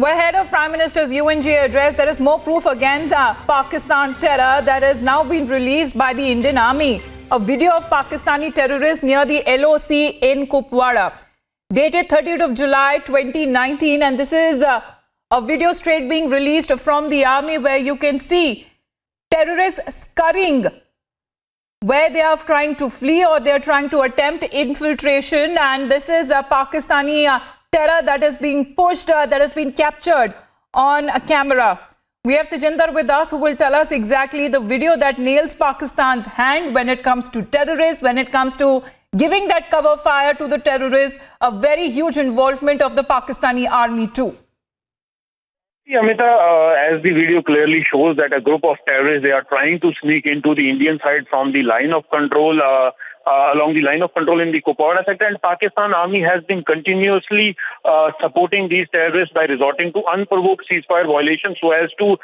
Ahead of Prime Minister's UNG address, there is more proof against Pakistan terror that has now been released by the Indian Army. A video of Pakistani terrorists near the LoC in Kupwara, dated 30th of July 2019, and this is a video straight being released from the army where you can see terrorists scurrying where they are trying to flee or they are trying to attempt infiltration, and this is a Pakistani terror that is being pushed, that has been captured on a camera. We have Tejinder with us who will tell us exactly the video that nails Pakistan's hand when it comes to terrorists, when it comes to giving that cover fire to the terrorists, a very huge involvement of the Pakistani army too. Amita, as the video clearly shows that a group of terrorists, they are trying to sneak into the Indian side from the line of control, along the line of control in the Kupwara sector, and Pakistan Army has been continuously supporting these terrorists by resorting to unprovoked ceasefire violations so as to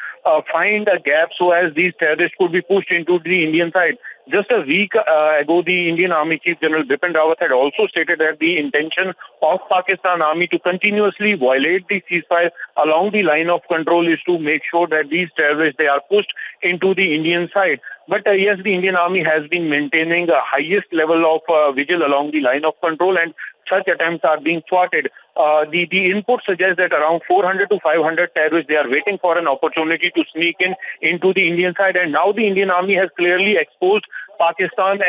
find a gap so as these terrorists could be pushed into the Indian side. Just a week ago, the Indian Army Chief General Bipin Rawat had also stated that the intention of Pakistan Army to continuously violate the ceasefire along the line of control is to make sure that these terrorists, they are pushed into the Indian side. But yes, the Indian Army has been maintaining a highest level of vigil along the line of control, and such attempts are being thwarted. The input suggests that around 400 to 500 terrorists, they are waiting for an opportunity to sneak into the Indian side, and now the Indian Army has clearly exposed Pakistan's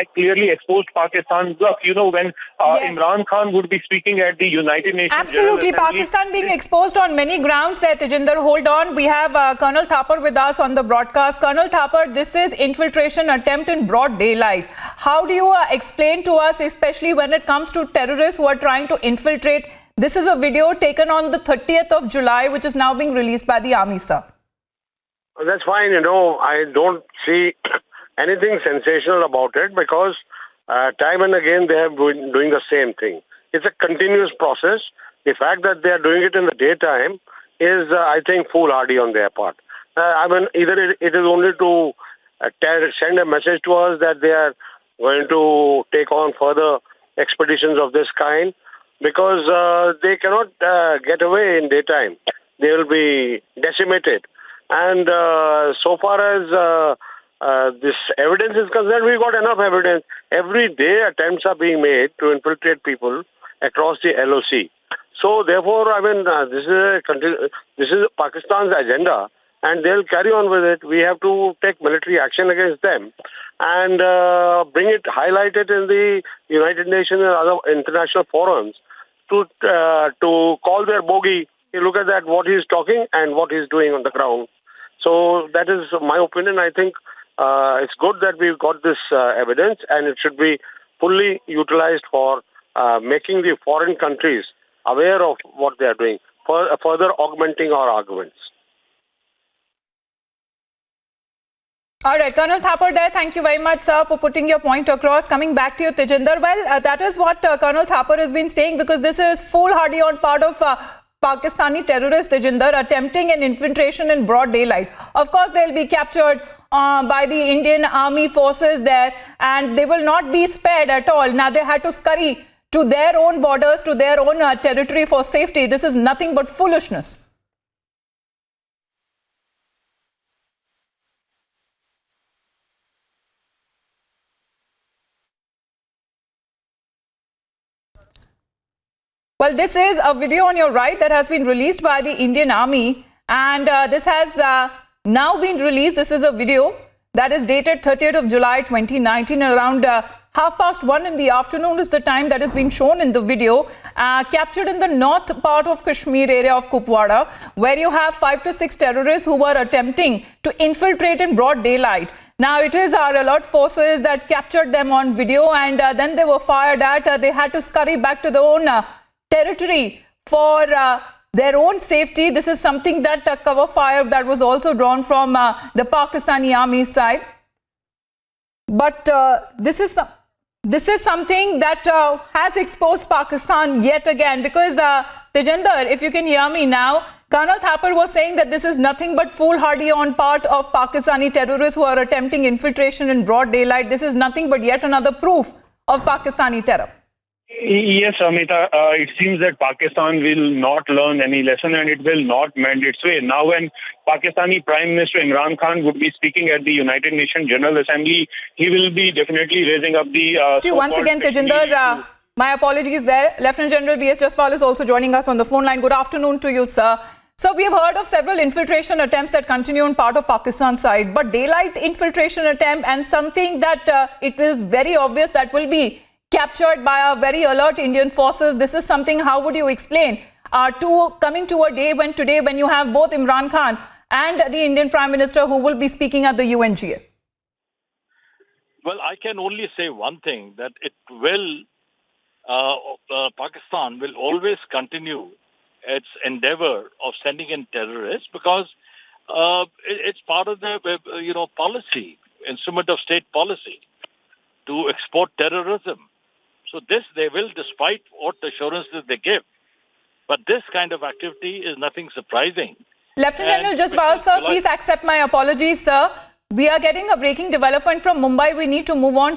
bluff. You know, when Yes. Imran Khan would be speaking at the United Nations Absolutely, General Assembly, Pakistan being exposed on many grounds there, Tejinder. Hold on, we have Colonel Thapar with us on the broadcast. Colonel Thapar, this is infiltration attempt in broad daylight. How do you explain to us, especially when it comes to terrorists who are trying to infiltrate? This is a video taken on the 30th of July, which is now being released by the army, sir. Well, that's fine. You know, I don't see anything sensational about it because time and again they have been doing the same thing. It's a continuous process. The fact that they are doing it in the daytime is, I think, foolhardy on their part. I mean, either it is only to send a message to us that they are going to take on further expeditions of this kind, because they cannot get away in daytime. They will be decimated. And so far as this evidence is concerned, we got enough evidence. Every day attempts are being made to infiltrate people across the LoC. So therefore, I mean, this is Pakistan's agenda, and they'll carry on with it. We have to take military action against them and bring it, highlight it in the United Nations and other international forums to call their bogey. You look at that, what he's talking and what he's doing on the ground. So that is my opinion. I think it's good that we've got this evidence, and it should be fully utilized for making the foreign countries aware of what they are doing, further augmenting our arguments. All right, Colonel Thapar there, thank you very much, sir, for putting your point across. Coming back to you, Tejinder, well, that is what Colonel Thapar has been saying, because this is foolhardy on part of Pakistani terrorists, Tejinder, attempting an infiltration in broad daylight. Of course, they'll be captured by the Indian Army forces there, and they will not be spared at all. Now, they had to scurry to their own borders, to their own territory for safety. This is nothing but foolishness. Well, this is a video on your right that has been released by the Indian Army, and this has now been released. This is a video that is dated 30th of July 2019. Around 1:30 in the afternoon is the time that has been shown in the video, captured in the north part of Kashmir area of Kupwara, where you have 5 to 6 terrorists who were attempting to infiltrate in broad daylight. Now, it is our alert forces that captured them on video, and then they were fired at. They had to scurry back to their own territory for their own safety. This is something that cover fire that was also drawn from the Pakistani army side. But this is something that has exposed Pakistan yet again, because Tejinder, if you can hear me now, Colonel Thapar was saying that this is nothing but foolhardy on part of Pakistani terrorists who are attempting infiltration in broad daylight. This is nothing but yet another proof of Pakistani terror. Yes, Amita, it seems that Pakistan will not learn any lesson and it will not mend its way. Now, when Pakistani Prime Minister Imran Khan would be speaking at the United Nations General Assembly, he will be definitely raising up the Once again, Tejinder, my apologies there. Lieutenant General B.S. Jaswal is also joining us on the phone line. Good afternoon to you, sir. So we have heard of several infiltration attempts that continue on part of Pakistan's side, but daylight infiltration attempt and something that it is very obvious that will be captured by our very alert Indian forces. This is something, how would you explain coming to a day when you have both Imran Khan and the Indian Prime Minister who will be speaking at the UNGA? Well, I can only say one thing, that it will, Pakistan will always continue its endeavor of sending in terrorists because it's part of the, policy, instrument of state policy to export terrorism. So this they will, despite what assurances they give. But this kind of activity is nothing surprising. Lieutenant General Jaswal, sir, please accept my apologies, sir. We are getting a breaking development from Mumbai. We need to move on.